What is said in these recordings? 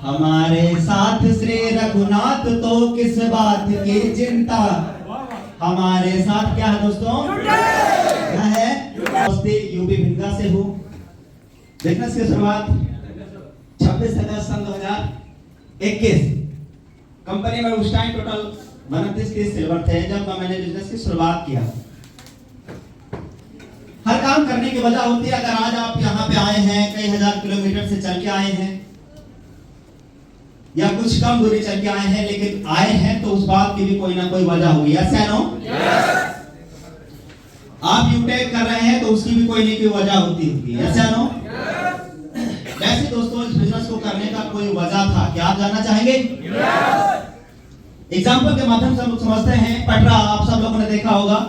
हमारे साथ श्री रघुनाथ तो किस बात की चिंता। हमारे साथ क्या है दोस्तों? क्या है? यूपी भिंगा से हूँ। बिजनेस की शुरुआत 26 अगस्त सन 2021। कंपनी में उस टाइम टोटल 29 के सिल्वर थे जब मैंने बिजनेस की शुरुआत किया। हर काम करने की वजह होती है। अगर आज आप यहाँ पे आए हैं, कई हजार किलोमीटर से चल के आए हैं या कुछ कम दूरी चल के आए हैं, लेकिन आए हैं तो उस बात की भी कोई ना कोई वजह होगी। यस या नो? आप यूटेक कर रहे हैं तो उसकी भी कोई ना कोई वजह होती होगी। यस या नो? वैसे दोस्तों इस बिजनेस को करने का कोई वजह था, क्या आप जानना चाहेंगे? एग्जाम्पल के माध्यम से हम समझते हैं। पटरा आप सब लोगों ने देखा होगा,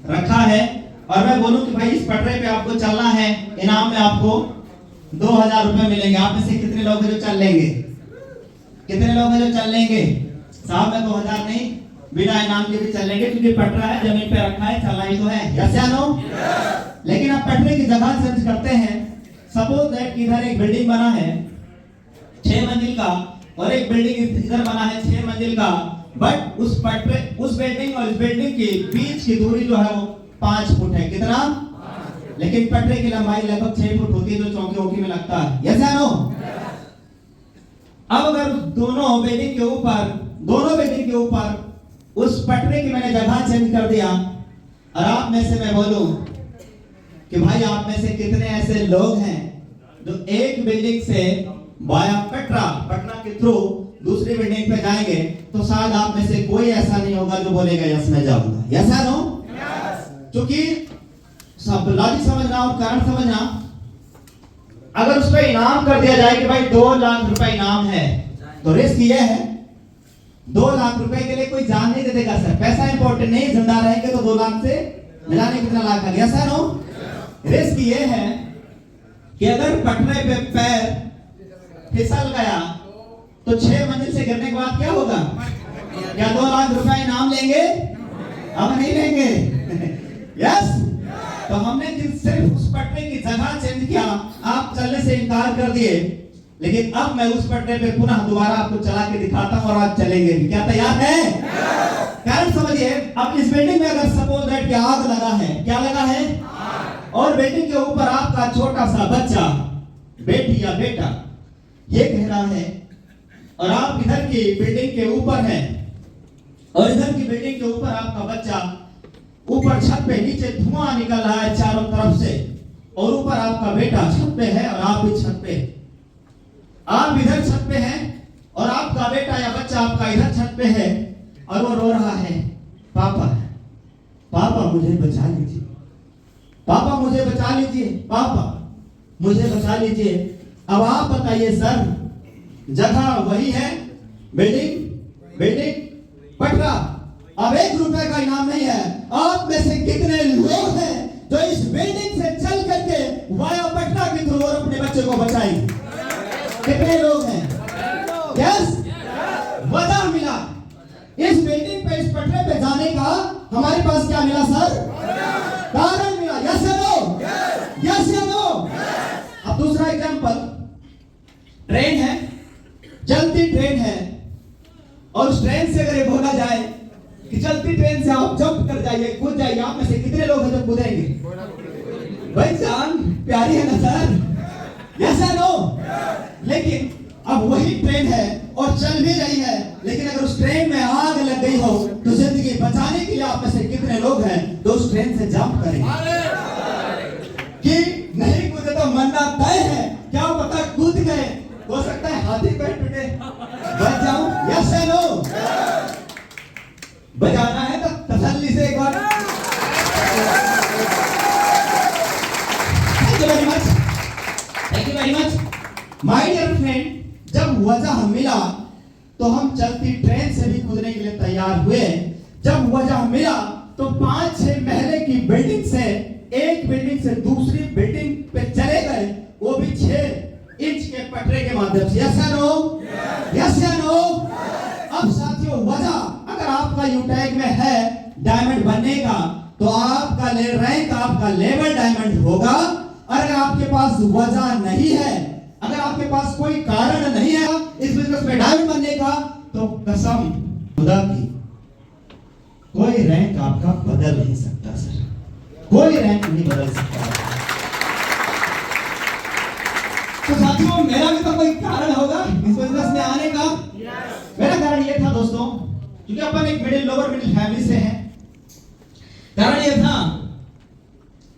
रखा है, और मैं बोलूं कि भाई इस पटरे पे आपको चलना है, इनाम में आपको 2000 रुपए मिलेंगे। आप में से कितने लोग हैं जो चल लेंगे? कितने लोग हैं जो चल लेंगे? साहब मैं 2000 नहीं, बिना इनाम के भी चल लेंगे, क्योंकि पटरा है, जमीन पे रखा है, चलना ही तो है। यस या नो? लेकिन आप पटरे की जगह चेंज करते हैं। सपोज दैट इधर एक बिल्डिंग बना है 6 मंजिल का, और एक बिल्डिंग इधर बना है 6 मंजिल का, बट उस बिल्डिंग और इस बिल्डिंग के बीच की दूरी जो है वो 5 फुट है। कितना? लेकिन पटरे की लंबाई लगभग 6 फुट होती है, जो चौकी वौकी में लगता है। यस या नो? अब अगर दोनों बिल्डिंग के ऊपर उस पटरे की मैंने जगह चेंज कर दिया, और आप में से मैं बोलूं कि भाई आप में से कितने ऐसे लोग हैं जो एक बिल्डिंग से वाया पटरा के थ्रू दूसरी बिल्डिंग पे जाएंगे, तो शायद आप में से कोई ऐसा नहीं होगा जो बोलेगा यस मैं जाऊंगा। यस या नो? क्योंकि सब लॉजिक समझना और कारण समझना। अगर उस पर इनाम कर दिया जाए कि भाई 2 लाख रुपए इनाम है, तो रिस्क ये है 2 लाख रुपए के लिए कोई जान नहीं दे देगा। सर पैसा इंपॉर्टेंट नहीं, जिंदा रहेंगे तो 2 लाख से मिलाने कितना लाख आ गया? Sir no? रिस्क ये है कि अगर पटरे पे पैर फिसल गया तो 6 मंजिल से गिरने के बाद क्या होगा? क्या 2 लाख रुपए इनाम लेंगे? अब नहीं लेंगे। यस? तो हमने सिर्फ उस पटरे की जगह चेंज किया, आप चलने से इनकार कर दिए, लेकिन अब मैं उस पटरे पे पुनः दोबारा आपको चला के दिखाता हूं और आप चलेंगे भी। क्या तैयार है? कारण समझिए। अब इस बिल्डिंग में अगर सपोज दैट कि आग लगा है, क्या लगा है? और बिल्डिंग के ऊपर आपका छोटा सा बच्चा, बेटी या बेटा, ये कह रहा है, और आप इधर की बिल्डिंग के ऊपर हैं, और इधर की बिल्डिंग के ऊपर आपका बच्चा ऊपर छत पे, नीचे धुआं निकल रहा है चारों तरफ से, और ऊपर आपका बेटा छत पे है और आप भी छत पे। आप इधर छत पे हैं और आपका बेटा या बच्चा आपका इधर छत पे है, और वो रो रहा है, पापा पापा मुझे बचा लीजिए, पापा मुझे बचा लीजिए, पापा मुझे बचा लीजिए। अब आप बताइए सर, जगह वही है, बिल्डिंग पटरा। अब 1 रुपए का इनाम नहीं है। आप में से कितने लोग हैं जो इस बिल्डिंग से चल करके वाया पटरा के थ्रू और अपने बच्चे को बचाएंगे? कितने लोग हैं? यस? वजह मिला इस बिल्डिंग पे, इस पटरे पे जाने का हमारे पास क्या मिला सर? कारण मिला। यस या नो? यस या नो? अब दूसरा एग्जांपल, ट्रेन है, चलती ट्रेन है, और उस ट्रेन से अगर ये बोला जाए कि चलती ट्रेन से आप जंप कर जाइए, कूद जाइए, आप में से कितने लोग हैं जो कूदेंगे? भाई जान प्यारी है ना सर? यस या नो? लेकिन अब वही ट्रेन है और चल भी रही है, लेकिन अगर उस ट्रेन में आग लग गई हो तो जिंदगी बचाने के लिए आप में से कितने लोग हैं जो उस ट्रेन से जंप करेंगे? कि नहीं कूदे तो मरना तय है, क्या पता कूद गए, हो सकता है हाथी पैर टूटे, बच जाऊं। यस या नो? बजाना है तो तसल्ली से एक बार। Thank you very much, thank you very much my dear friend. जब वजह मिला तो हम चलती ट्रेन से भी कूदने के लिए तैयार हुए। जब वजह मिला तो 5-6 महले की बिल्डिंग से एक बिल्डिंग से दूसरी बिल्डिंग पे चले गए, वो भी 6 इंच के पटरे के माध्यम से। यस या नो? यस या नो? अब साथियों, वजह अगर आपका यूटैग में है डायमंड बनने का, तो आपका रैंक, आपका लेवल डायमंड होगा। और अगर आपके पास वजह नहीं है, अगर आपके पास कोई कारण नहीं है, इस तो कसम खुदा की कोई रैंक आपका बदल नहीं सकता सर, कोई रैंक नहीं बदल सकता। तो साथियों मेरा भी तो कोई कारण होगा इस बिजनेस में आने का। मेरा कारण ये था दोस्तों, क्योंकि अपन एक लोअर मिडिल फैमिली से हैं। कारण ये था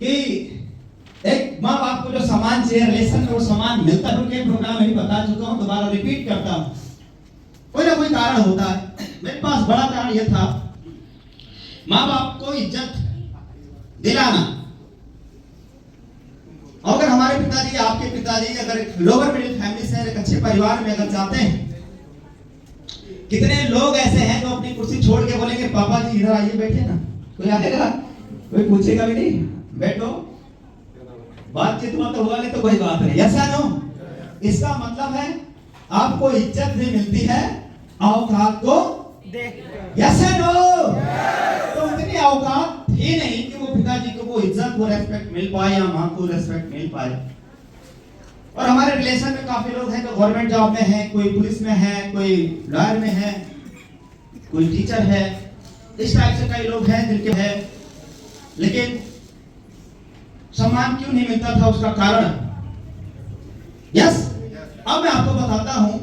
कि एक माँ बाप को जो सामान चाहिए रिलेशन में वो सामान मिलता है। उनके प्रोग्राम में बता चुका हूं, दोबारा रिपीट करता हूं। कोई ना कोई कारण होता है। मेरे पास बड़ा कारण यह था, माँ बाप को इज्जत दिलाना। अगर हमारे पिताजी, आपके पिताजी अगर लोअर मिडिल फैमिली से एक अच्छे परिवार में अगर जाते हैं, कितने लोग ऐसे हैं जो अपनी कुर्सी छोड़ के बोलेंगे पापा जी इधर आइए बैठिए ना, कोई आएगा, कोई पूछेगा भी नहीं, बैठो, बातचीत हुआ तो हुआ, नहीं तो कोई बात नहीं। ऐसा नो, इसका मतलब है आपको इज्जत भी मिलती है औकात को देख। ऐसा नो, तो उतनी औकात थी नहीं कि वो पिताजी को वो इज्जत, वो रेस्पेक्ट मिल पाए या माँ को रेस्पेक्ट मिल पाए। और हमारे रिलेशन में काफी लोग हैं जो गवर्नमेंट जॉब में हैं, कोई पुलिस में है, कोई लॉयर में है, कोई टीचर है, इस टाइप से कई लोग हैं जिनके है, लेकिन सम्मान क्यों नहीं मिलता था, उसका कारण यस अब मैं आपको बताता हूं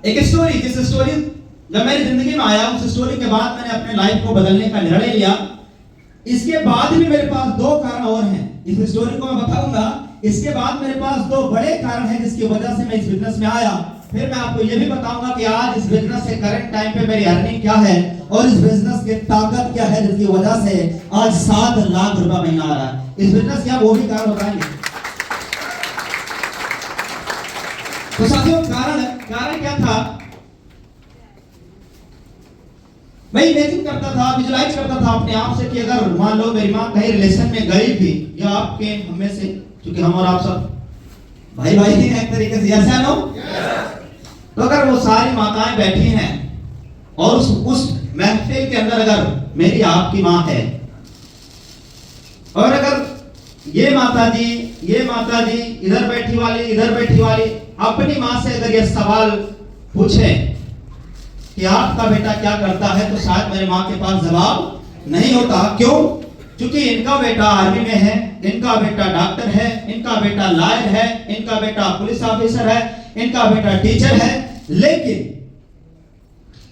एक स्टोरी। जिस स्टोरी जब मेरी जिंदगी में आया, उस स्टोरी के बाद मैंने अपने लाइफ को बदलने का निर्णय लिया। इसके बाद भी मेरे पास दो कारण और हैं, इस स्टोरी को मैं बताऊंगा। इसके बाद मेरे पास दो बड़े कारण हैं जिसकी वजह से मैं इस बिजनेस में आया। फिर मैं आपको यह भी बताऊंगा कि आज इस बिजनेस से करंट टाइम पे मेरी अर्निंग क्या है और इस बिजनेस की ताकत क्या है जिसकी वजह से आज 7 लाख रुपया महीना आ रहा है। इस बिजनेस क्या वो भी कारण बताएंगे। तो साथियों कारण क्या था, मैं इमेजिन करता था, विजुलाइज करता था अपने आप से कि अगर मान लो मेरी माँ कहीं रिलेशन में गई थी, या आपके हमें से, क्योंकि हम और आप सब भाई भाई हैं एक तरीके से, ऐसा नो, तो अगर वो सारी माताएं बैठी हैं और उस महफिल के अंदर अगर मेरी आपकी माँ है, और अगर ये माता जी इधर बैठी वाली अपनी माँ से अगर ये सवाल पूछे कि आपका बेटा क्या करता है, तो शायद मेरी माँ के पास जवाब नहीं होता। क्यों? क्योंकि इनका बेटा आर्मी में है, इनका बेटा डॉक्टर है, इनका बेटा लॉयर है, इनका बेटा पुलिस ऑफिसर है, इनका बेटा टीचर है, लेकिन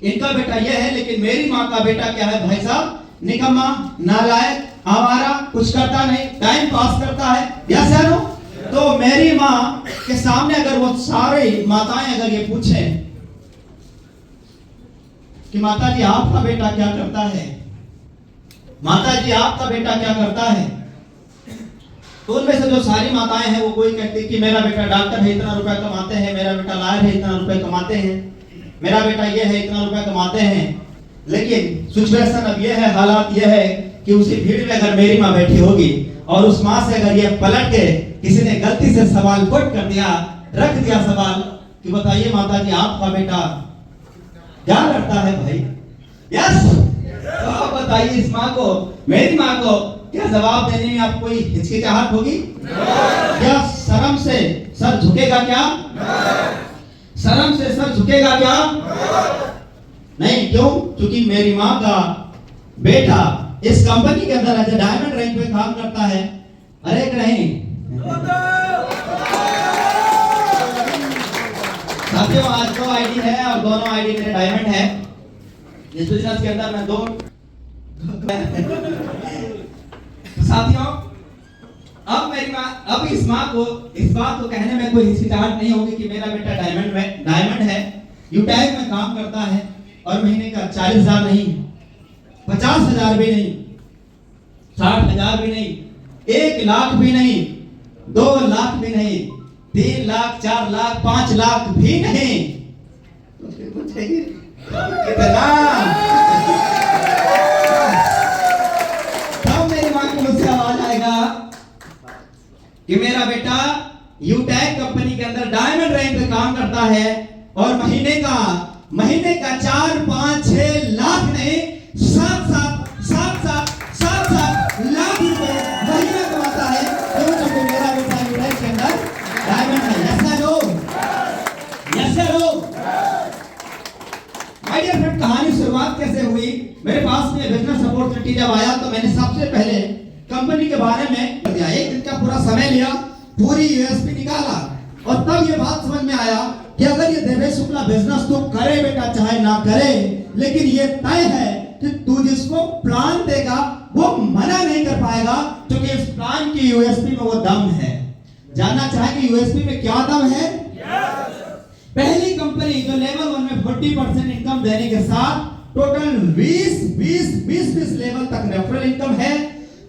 इनका बेटा यह है, लेकिन मेरी माँ का बेटा क्या है भाई साहब, निकम्मा, नालायक, आवारा, कुछ करता नहीं, टाइम पास करता है। यस है नो? तो मेरी माँ के सामने अगर वो सारे माताएं अगर ये पूछे कि माता जी आपका बेटा क्या करता है, माता जी आपका बेटा क्या करता है, तो उनमें से जो सारी माताएं हैं वो कोई कहती कि मेरा बेटा डॉक्टर है, इतना रुपया कमाते हैं, मेरा बेटा लॉयर है, इतना रुपया कमाते हैं, मेरा बेटा ये है, इतना रुपया कमाते हैं। लेकिन सिचुएशन अब ये है, हालात ये है कि उसी भीड़ में अगर मेरी माँ बैठी होगी और उस माँ से अगर ये पलट के किसी ने गलती से सवाल पुट कर दिया, रख दिया सवाल कि बताइए माता जी आपका बेटा क्या करता है भाई, यस, तो आप बताइए इस माँ को, मेरी माँ को क्या जवाब देने में आपको कोई हिचकिचाहट होगी? क्या शर्म से सर झुकेगा क्या? शर्म से सर झुकेगा क्या? नहीं। क्यों? क्योंकि मेरी माँ का बेटा इस कंपनी के अंदर एज डायमंड रैंक पे काम करता है। अरे नहीं साथियों, आज 2 आईडी है और दोनों आईडी मेरे डायमंड है। इस बिजनेस के अंदर मैं 2 साथियों, अब इस माँ को इस बात को कहने में कोई हिचकिचाहट नहीं होगी कि मेरा बेटा डायमंड है, यूटैग में काम करता है और महीने का 40,000 नहीं, 50,000 भी नहीं, 60,000 भी नहीं, 1 लाख भी नहीं, 2 लाख भी नहीं, 3 लाख, 4 लाख, 5 लाख भी नहीं, तो फिर पूछेंगे कितना? तब मेरी मां को मुझसे आवाज आएगा कि मेरा बेटा यूटैग कंपनी के अंदर डायमंड रैंक पे काम करता है और महीने का 4, 5, 6 लाख नहीं, 7 लाख रुपए महीना कमाता है। क्यों? क्योंकि मेरा बेटा यूटैग के अंदर डायमंड है। यस है लो, यस है लो। डियर फ्रेंड, कहानी शुरुआत कैसे हुई? मेरे पास में बिजनेस अपॉर्चुनिटी जब आया तो मैंने सबसे पहले कंपनी के बारे में दिया, एक दिन का पूरा समय लिया, पूरी यूएसपी निकाला और तब ये बात समझ में आया कि अगर ये देवेश शुक्ला बिजनेस तो करे बेटा चाहे ना करे, लेकिन ये तय है कि तू जिसको प्लान देगा वो मना नहीं कर पाएगा, क्योंकि इस प्लान की यूएसपी में वो दम है। जानना चाहेंगे यूएसपी में क्या दम है? पहली कंपनी जो लेवल 1 में 40% इनकम देने के साथ टोटल 20 लेवल तक रेफरल इनकम है।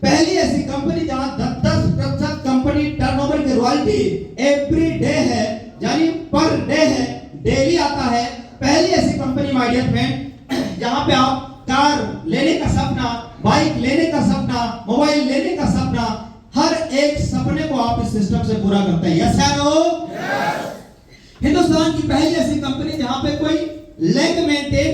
पहली ऐसी कंपनी जहां 10% कंपनी टर्नओवर की रॉयल्टी एवरी डे है, यानी पर डे है, डेली आता है। पहली ऐसी कंपनी माय डियर फ्रेंड जहां पे आप कार लेने का सपना, बाइक लेने का सपना, मोबाइल लेने का सपना, हर एक सपने को आप इस सिस्टम से पूरा करते हैं। यस या नो? हिंदुस्तान की पहली ऐसी कंपनी जहां पे कोई लेग मेंटेन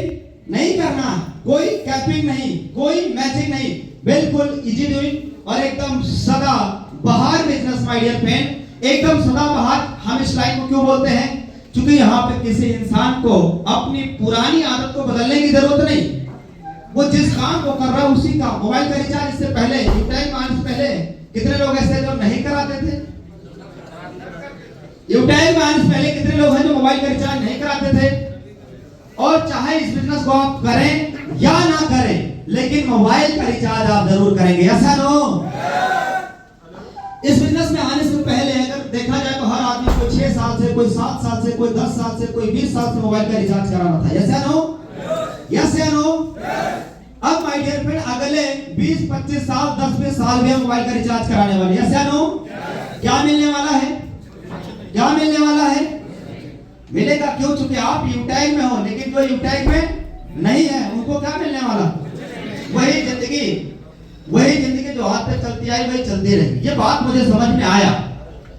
नहीं करना, कोई कैपिंग नहीं, कोई मैचिंग नहीं, बिल्कुल इजी डूइंग और एकदम सदा बहार बिजनेस माय डियर फ्रेंड, एकदम सदा बहार। हम इस लाइन को क्यों बोलते हैं? क्योंकि यहाँ पे किसी इंसान को अपनी पुरानी आदत को बदलने की जरूरत नहीं, वो जिस काम को कर रहा है उसी का। मोबाइल का रिचार्ज इससे पहले, यूटाइल मार्च से पहले कितने लोग ऐसे जो नहीं कराते थे? यूटाइल मार्च से पहले कितने लोग हैं जो मोबाइल का रिचार्ज नहीं कराते थे? और चाहे इस बिजनेस को आप करें या ना करें, लेकिन मोबाइल का रिचार्ज आप जरूर करेंगे। ऐसा नो? इस बिजनेस में आने से पहले अगर देखा जाए तो हर आदमी को 6 साल से, कोई 7 साल से, कोई 10 साल से, कोई 20 साल से मोबाइल का रिचार्ज कराना था। ऐसा नो? यस या नो? अब माय डियर फ्रेंड अगले 20-25 साल, 10-20 साल में मोबाइल का रिचार्ज कराने वाले। यस या नो? क्या मिलने वाला है? क्या मिलने वाला है? मिलेगा क्यों? चूंकि आप यूटाइल में हो, लेकिन जो यूटाइल में नहीं है उनको क्या मिलने वाला? वही जिंदगी जो हाथ पे चलती आई वही चलती रही। ये बात मुझे समझ में आया,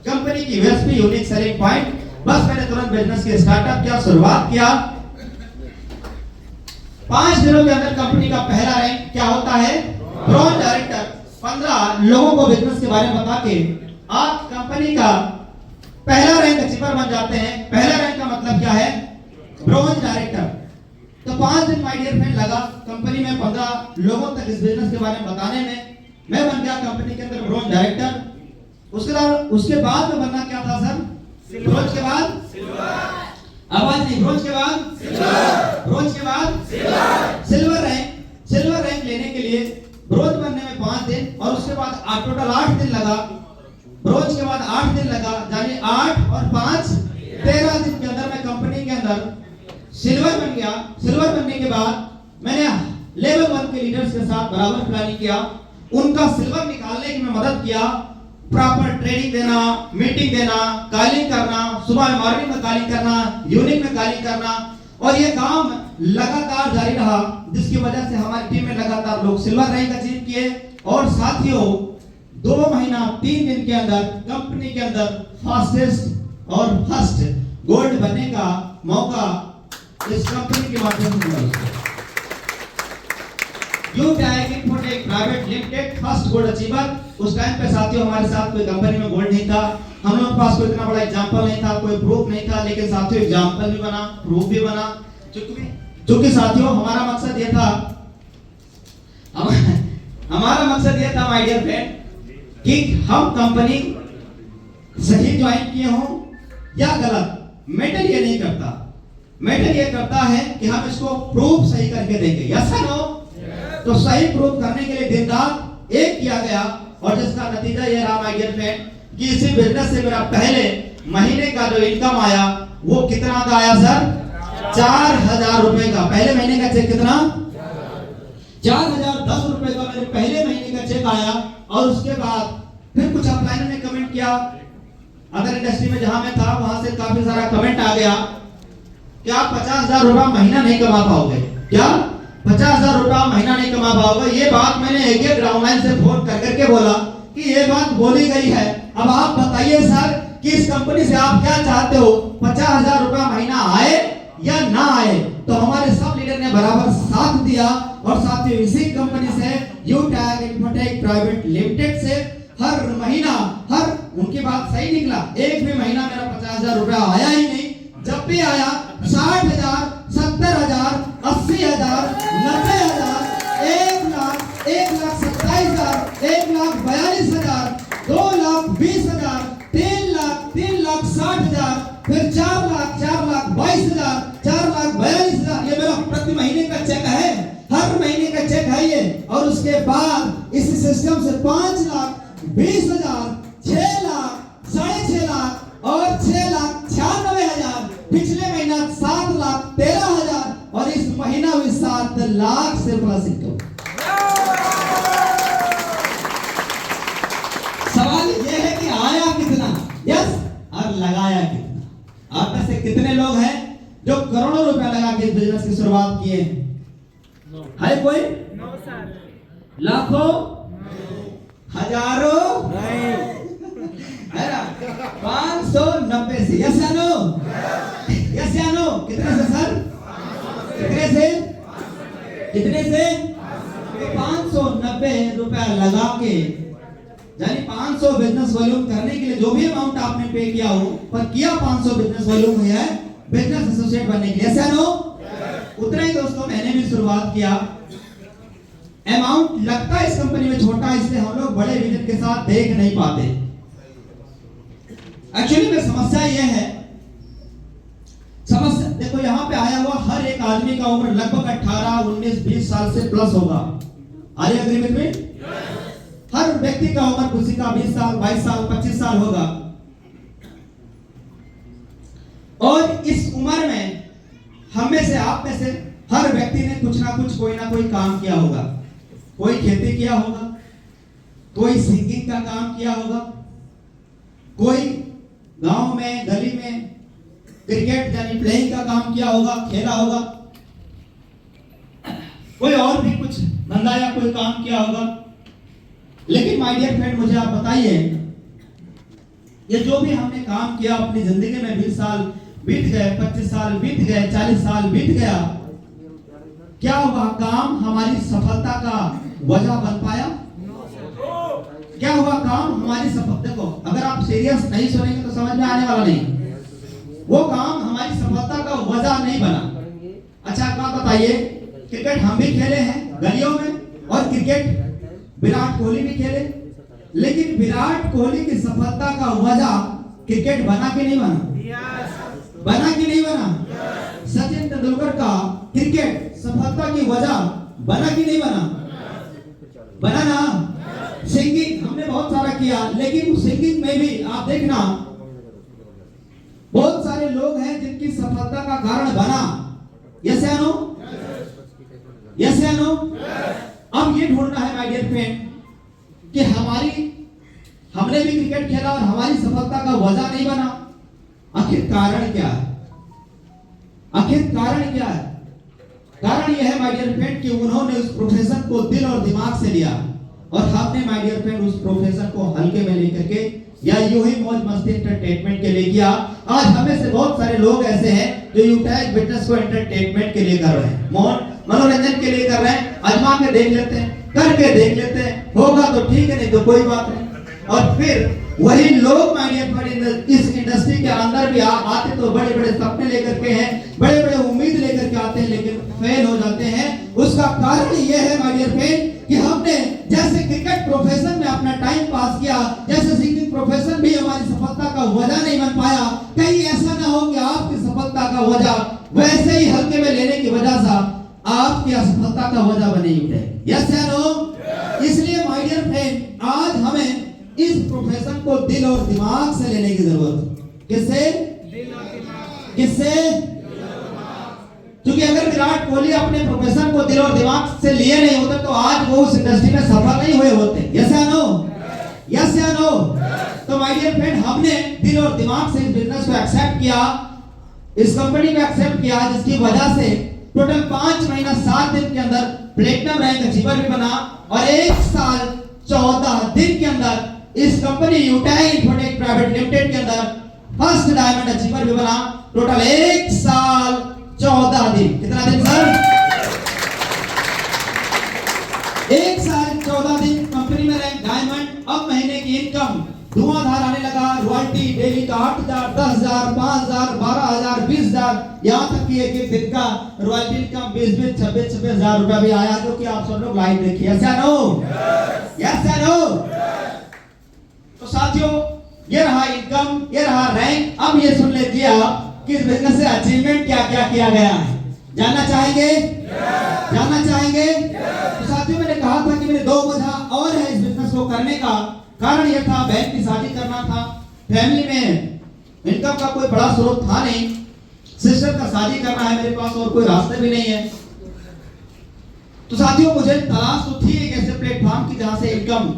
कंपनी की यूएसपी, यूनिक सेलिंग पॉइंट। बस मैंने तुरंत बिजनेस की स्टार्टअप किया, शुरुआत किया। 5 दिनों के अंदर कंपनी का पहला रैंक क्या होता है? Bronze director. 15 लोगों को बिजनेस के बारे में बता के आप कंपनी का पहला रैंक अचीवर बन जाते हैं। पहला रैंक का मतलब क्या है? Bronze director. तो 5 दिन माय डियर फ्रेंड लगा कंपनी में 15 लोगों तक इस बिजनेस के बारे में बताने में। मैं बन गया कंपनी के अंदर ब्रॉन्ज डायरेक्टर। उसके बाद में बनना क्या था सर? ब्रॉन्ज के बाद आवाज नहीं, ब्रॉन्ज के बाद ब्रॉन्ज के बाद सिल्वर रैंक। सिल्वर रैंक लेने के लिए ब्रॉन्ज बनने में 5 दिन और उसके बाद टोटल 8 दिन लगा। ब्रॉन्ज के बाद 8 दिन लगा, यानी 8 और 5 13 दिन के अंदर मैं कंपनी के अंदर सिल्वर बन गया। सिल्वर बनने के बाद मैंने लेवल 1 के लीडर्स के साथ बराबर प्लानिंग किया, उनका सिल्वर निकालने की मैं मदद किया। प्रॉपर ट्रेनिंग देना, मीटिंग देना, कॉलिंग करना, सुबह मॉर्निंग में कॉलिंग करना, इवनिंग में कॉलिंग करना, और ये काम लगातार जारी रहा, जिसकी वजह से हमारी टीम में लगातार लोग सिल्वर रैंक अचीव किए। और साथियों 2 महीना 3 दिन के अंदर कंपनी के अंदर फास्टेस्ट और फर्स्ट गोल्ड बनने का मौका इस कंपनी के माध्यम से मिला। Utag Infotech private limited first gold achiever. उस टाइम पे साथियों हमारे साथ कोई कंपनी में गोल्ड नहीं था, हम लोगों के पास कोई इतना बड़ा एग्जांपल नहीं था, कोई प्रूफ नहीं था, लेकिन साथियों एग्जांपल भी बना, प्रूफ भी बना। क्योंकि साथियों हमारा मकसद ये था, हमारा मकसद ये था माय डियर फ्रेंड कि हम कंपनी सही ज्वाइन किए हों या गलत, मैटर ये नहीं करता। मैटर ये करता है कि हम इसको प्रूफ सही करके देंगे। यस या नो? तो सही प्रूफ करने के लिए दिन रात एक किया गया, और जिसका नतीजा ये रहा माय डियर फ्रेंड कि इसी बिजनेस से मेरा पहले महीने का जो इनकम आया वो कितना का आया सर? 4000 रुपए का। पहले महीने का चेक कितना? 4010 रुपए का मेरे पहले महीने का चेक आया। और उसके बाद फिर कुछ अपलाइनर ने कमेंट किया, अदर इंडस्ट्री में जहां मैं था वहां से काफी सारा कमेंट आ गया कि आप 50,000 रुपया महीना नहीं कमा पाओगे। क्या 50,000 रुपया महीना नहीं कमा पाओगे? ये बात मैंने एक ग्राउंडलाइन से फोन कर करके बोला कि ये बात बोली गई है, अब आप बताइए सर कि इस कंपनी से आप क्या चाहते हो, 50,000 रुपया महीना आए या ना आए? तो हमारे सब लीडर ने बराबर साथ दिया। और साथियों इसी कंपनी से यूटैग इन्फोटेक प्राइवेट लिमिटेड से हर महीना, हर उनकी बात सही निकला, एक भी महीना मेरा 50,000 रुपया आया ही नहीं। जब भी आया 60,000, 70,000, हजार, 90,000, 1,00,000, 1,27,000, 1,42,000, 2,20,000, 3,00,000, 3,60,000, फिर 4,00,000, 4,22,000, 4,42,000। ये मेरा प्रति महीने का चेक है, हर महीने का चेक है ये। और उसके बाद इस सिस्टम से 5,20,000, 6,00,000, 6,50,000 और 6,96,000, पिछले महीना 7,13,000 और इस महीना भी 7,00,000 से प्लस इनकम। सवाल यह है कि आया कितना, यस, और लगाया कितना। आप में से कितने लोग हैं जो करोड़ों रुपया लगा के बिजनेस की शुरुआत किए? है कोई? लाखों? हजारों? है ना? 590 से, यस या नो? यस या नो? कितने से सर? कितने से? कितने से? 590 रुपया लगा के, यानी 500 बिजनेस वॉल्यूम करने के लिए जो भी अमाउंट आपने पे किया हो, पर किया 500 बिजनेस वॉल्यूम है बिजनेस एसोसिएट बनने के लिए, ऐसा नो? उतना ही दोस्तों मैंने भी शुरुआत किया। अमाउंट लगता है इस कंपनी में छोटा, इसलिए हम लोग बड़े विजन के साथ देख नहीं पाते। एक्चुअली में समस्या यह है, समस्या देखो यहाँ पे आया हुआ हर एक आदमी का उम्र लगभग 18, 19, 20 साल से प्लस होगा। Are you agree with me? हर व्यक्ति का उम्र किसी का 20 साल, 22 साल, 25 साल होगा। और इस उम्र में हम में से, आप में से हर व्यक्ति ने कुछ ना कुछ, कोई ना कोई काम किया होगा। कोई खेती किया होगा, कोई सिंगिंग का काम किया होगा, कोई गांव में गली में क्रिकेट यानी प्लेइंग का काम किया होगा, खेला होगा, कोई और भी कुछ धंधा या कोई काम किया होगा। लेकिन माय डियर फ्रेंड, मुझे आप बताइए, ये जो भी हमने काम किया अपनी जिंदगी में, 20 साल बीत गए, 25 साल बीत गए, 40 साल बीत गया, क्या वह काम हमारी सफलता का वजह बन पाया? क्या हुआ काम हमारी सफलता? देखो, अगर आप सीरियस नहीं सुनेंगे तो समझ में आने वाला नहीं। वो काम हमारी सफलता का वजह नहीं बना। अच्छा, एक बात बताइए, क्रिकेट हम भी खेले हैं गलियों में, और क्रिकेट विराट कोहली भी खेले, लेकिन विराट कोहली की सफलता का वजह क्रिकेट बना कि नहीं बना? बना कि नहीं बना? सचिन तेंदुलकर का क्रिकेट सफलता की वजह बना कि नहीं बना? बना ना। सिंगिंग हमने बहुत सारा किया, लेकिन सिंगिंग में भी आप देखना बहुत सारे लोग हैं जिनकी सफलता का कारण बना। यस या नो? यस या नो? अब ये ढूंढना है माय डियर फ्रेंड कि हमने भी क्रिकेट खेला और हमारी सफलता का वजह नहीं बना। आखिर कारण क्या है? आखिर कारण क्या है? कारण यह है माय डियर फ्रेंड कि उन्होंने उस प्रोफेशन को दिल और दिमाग से लिया, और हमने माय डियर फ्रेंड उस प्रोफेशन को हल्के में लेकर के या यूं ही मौज मस्ती एंटरटेनमेंट के लिए किया। आज हमें से बहुत सारे लोग ऐसे हैं जो यूटाइज बिजनेस को एंटरटेनमेंट के लिए कर रहे हैं, मनोरंजन के लिए कर रहे हैं। आजमा के देख लेते हैं, करके देख लेते हैं, होगा तो ठीक है, नहीं तो कोई बात नहीं। और फिर वही लोग माय डियर फ्रेंड इस इंडस्ट्री के अंदर भी आते तो बड़े बड़े सपने लेकर के हैं, बड़े बड़े उम्मीद लेकर के आते हैं, लेकिन फेल हो जाते हैं। उसका कारण यह है माय डियर फ्रेंड कि हमने जैसे क्रिकेट प्रोफेशन में अपना टाइम पास किया, जैसे सिंगिंग प्रोफेशन भी हमारी सफलता का वजह नहीं बन पाया। कहीं ऐसा ना हो कि आपकी सफलता का वजह वैसे ही हल्के में लेने की वजह से आपकी असफलता का वजह बने उठे। यस या नो? इसलिए माय डियर फ्रेंड, आज हमें इस प्रोफेशन को दिल और दिमाग से लेने की जरूरत है। किससे? किससे? क्योंकि अगर विराट कोहली अपने प्रोफेशन को दिल और दिमाग से लिए नहीं होते तो आज वो उस इंडस्ट्री में सफल नहीं हुए होते। यस या नो? यस या नो? तो माय डियर फ्रेंड, हमने दिल और दिमाग से इस बिजनेस को एक्सेप्ट किया, इस कंपनी को एक्सेप्ट किया, जिसकी वजह से टोटल 5 महीना 7 दिन के अंदर प्लेटिनम रैंक अचीवर भी बना, और 1 साल 14 दिन के अंदर इस कंपनी यूटाइज इंफोटेक प्राइवेट लिमिटेड के अंदर फर्स्ट डायमंड अचीवर भी बना। टोटल 1 साल 14 दिन। कितना दिन सर? 1 साल 14 दिन कंपनी में रैंक डायमंड। अब महीने की इनकम धुआंधार आने लगा, रॉयल्टी डेली का 8,000, 10,000, 5,000, 12,000, 20,000, यहाँ तक कि एक दिन का रॉयल्टी का 20,000, 26,000 रुपया भी आया, जो कि आप सब लोग लाइव देखिए। यस या नो? यस या नो? तो साथियों, ये रहा इनकम, ये रहा रैंक। अब ये सुन लीजिए आप कि इस बिजनेस से अचीवमेंट क्या क्या किया गया है। जानना चाहेंगे? जानना चाहेंगे? तो साथियों, मैंने कहा था कि मेरे 2 वजह और है इस बिजनेस को करने का। कारण यह था, बहन की शादी करना था, फैमिली में इनकम का कोई बड़ा स्रोत था नहीं, सिस्टर का शादी करना है मेरे पास और कोई रास्ते भी नहीं है। तो साथियों, मुझे तलाश तो थी एक ऐसे प्लेटफॉर्म की जहां से इनकम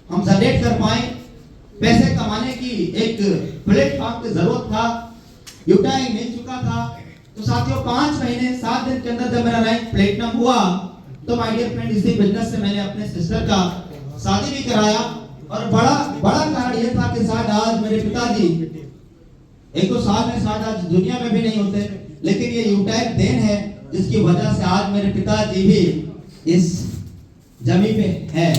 हम जनरेट कर पाए, पैसे कमाने की एक प्लेटफॉर्म की जरूरत था। यूटाई मिल चुका था। तो साथियों, 5 महीने 7 दिन के अंदर जब मेरा रैंक प्लेटिनम हुआ, तो माय डियर फ्रेंड, इसी बिजनेस से मैंने अपने सिस्टर का शादी भी कराया। और बड़ा कारण यह था कि शायद आज मेरे पिताजी 1-2 साल में शायद आज दुनिया में भी नहीं होते, लेकिन ये यूटाई देन है जिसकी वजह से आज मेरे पिताजी भी इस जमीन पे है।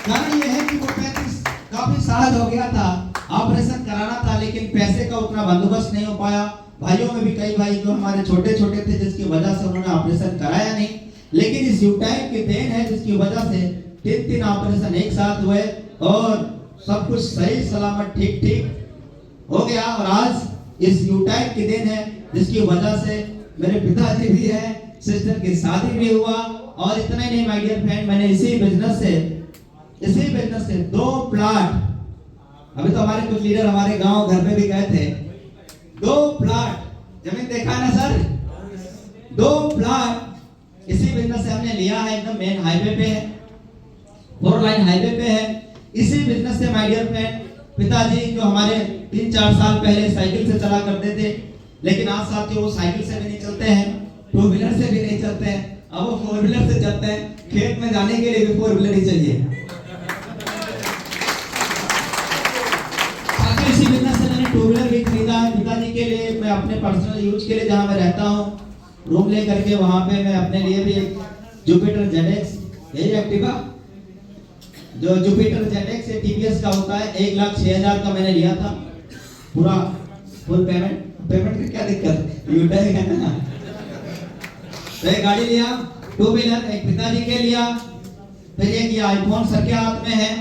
कारण ये है कि वो 35 काफी साल हो गया था, ऑपरेशन कराना था, लेकिन पैसे का उतना बंदोबस्त नहीं हो पाया। भाइयों में भी कई भाई जो हमारे छोटे छोटे थे, जिसकी वजह से उन्होंने ऑपरेशन कराया नहीं, लेकिन इस यूटाई की देन है जिसकी वजह से 3 ऑपरेशन एक साथ हुए और सब कुछ सही सलामत ठीक ठीक हो गया। और आज इस यूटाई की देन है जिसकी वजह से मेरे पिताजी भी है, सिस्टर की शादी भी हुआ। और इतना ही नहीं माय डियर फ्रेंड, मैंने इसी बिजनेस से 2 प्लाट, अभी तो हमारे कुछ लीडर हमारे गांव घर पे भी गए थे, 2 प्लाट जमीन देखा है ना सर, 2 प्लाट इसी बिजनेस से हमने लिया है। एकदम मेन हाईवे पे है, 4 लाइन हाईवे पे है। इसी बिजनेस से माय डियर फ्रेंड, पिताजी जो हमारे 3-4 साल पहले साइकिल से चला करते थे, लेकिन आज साथियों वो साइकिल से भी नहीं चलते हैं, 2 व्हीलर से भी नहीं चलते हैं, अब वो 4 व्हीलर से चलते हैं। खेत में जाने के लिए भी 4 व्हीलर ही चाहिए। इसी बिजनेस से मैंने 2 व्हीलर भी खरीदा है पिताजी के लिए, मैं अपने पर्सनल यूज के लिए जहां मैं रहता हूं रूम ले करके, वहां पे मैं अपने लिए भी एक जुपिटर ZX, यही एक्टिवा जो जुपिटर ZX है टीवीएस का होता है, 1,06,000 का मैंने लिया था, पूरा फुल पेमेंट की क्या दिक्कत, यूटाई है ना। तो एक गाड़ी लिया, 2 व्हीलर, एक पिताजी के लिया, फिर एक ये आईफोन सर के हाथ में है,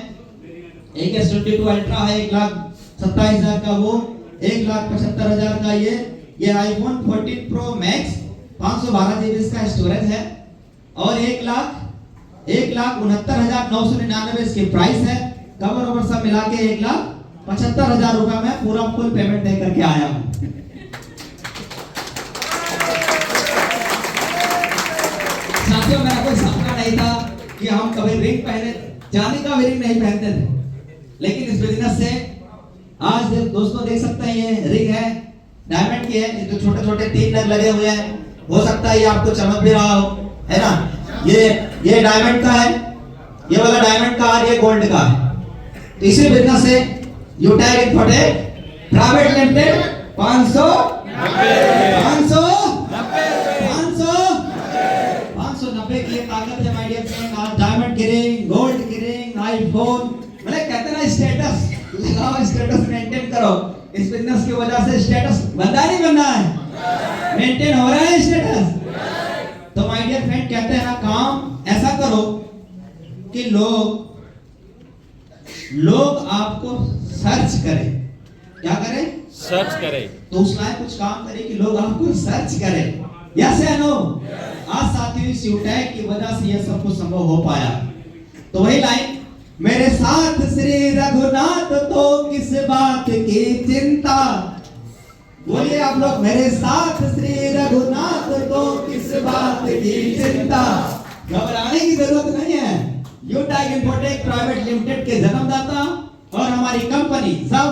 एक S22 अल्ट्रा है 1,27,000 का, वो 1,75,000 का ये आईफोन 14 प्रो मैक्स 512 GB इसका स्टोरेज है, और 1,69,999 इसकी प्राइस है। कवर ओवर सब मिला के 1,75,000 रुपया में पूरा फुल पेमेंट दे करके आया हूं। साथियों, मेरा कोई सपना नहीं था कि हम कभी रिंग पहने, चांदी का भी रिंग नहीं पहनते थे, लेकिन इस बिजनेस से आज दोस्तों देख सकते हैं ये रिंग है, डायमंड की है, जो छोटे छोटे 3 नग लगे हुए हैं, हो सकता है ये आपको चमक भी रहा हो, है ना। ये डायमंड का है, ये वाला डायमंड का और ये गोल्ड का है। तो इसी बिजनेस से यूटाई इन्फोटेक प्राइवेट लिमिटेड 590 की ताकत है माय डियर फ्रेंड। आज डायमंड की रिंग, गोल्ड की रिंग, आईफोन, मतलब कहते ना स्टेटस लगाओ, स्टेटस मेंटेन करो। इस बिजनेस की वजह से स्टेटस बनना नहीं बनना है, मेंटेन हो रहा है स्टेटस। तो माय डियर फ्रेंड, कहते हैं ना, काम ऐसा करो कि लोग आपको सर्च करें। क्या करें? सर्च करें। तो उस लायक कुछ काम करें कि लोग आपको सर्च करें। यस या नो? आज साथियों, इस यूटाई की वजह से यह सब कुछ संभव हो पाया। तो वही लाइन, मेरे साथ श्री रघुनाथ तो किस बात की चिंता, बोलिए आप लोग, मेरे साथ श्री रघुनाथ तो किस बात की चिंता। घबराने की जरूरत नहीं है। यूटाई इन्फोटेक प्राइवेट लिमिटेड के जन्मदाता और हमारी कंपनी सब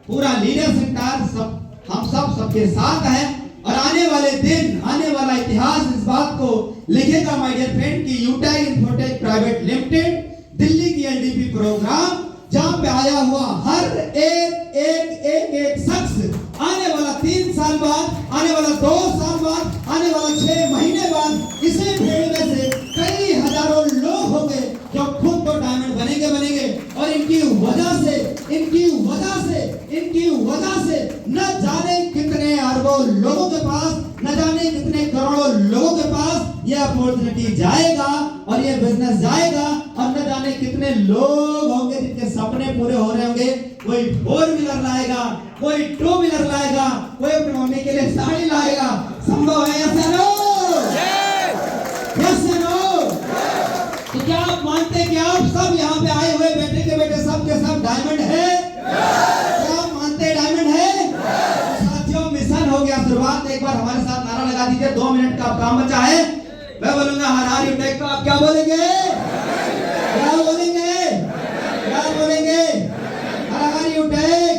पूरा लीडरशिप सब हम सबके साथ हैं, और आने वाले दिन, आने वाला इतिहास इस बात को लिखेगा माय डियर फ्रेंड कि यूटाई इन्फोटेक प्राइवेट लिमिटेड दिल्ली की एलडीपी प्रोग्राम, जहां पे आया हुआ हर एक शख्स आने वाला 3 साल बाद, आने वाला 2 साल बाद, आने वाला 6 महीने बाद, इसी भीड़ में से कई हजारों लोग होंगे जो खुद तो डायमंड बनेंगे, और इन जाने कितने करोड़ों लोगों के पास ये अपॉर्चुनिटी जाएगा और ये बिजनेस जाएगा, और न जाने कितने लोग होंगे जिनके सपने पूरे हो रहे होंगे। कोई 4 व्हीलर लाएगा, कोई 2 व्हीलर लाएगा, कोई अपनी मम्मी के लिए साड़ी लाएगा। संभव है या नो? यस या नो? तो क्या आप मानते हैं कि आप सब यहाँ पे आए हुए बेटे के बेटे सब के सब डायमंड है? क्या आप मानते हैं डायमंड है? साथियों, मिशन हो गया शुरुआत। एक बार हमारे साथ नारा लगा दीजिए। 2 मिनट का काम बचा है। मैं बोलूंगा हर यू टेक, आप क्या बोलेंगे? क्या बोलेंगे? क्या बोलेंगे? हर यू टेक।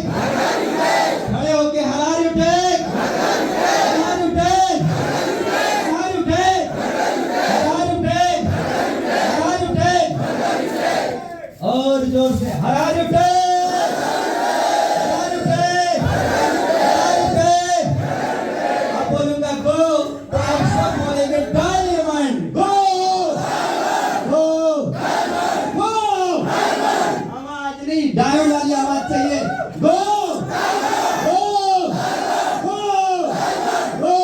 खड़े होके हर यू टेक, हर यू टेक, हर यू टेक, हर यू टेक, हर यू टेक, और जोर से हर यू टेक, हर यू टेक, हर यू टेक। अब बोलूंगा गो, तो आप सब बोलेंगे डायमंड गो, गो, गो। आवाज नहीं, डायमंड वाली आवाज चाहिए। गो, गो, गो, गो।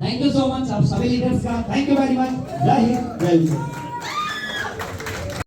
थैंक यू सो मच आप सभी लीडर्स का, थैंक यू वेरी मच। जय हिंद, जय हिंद।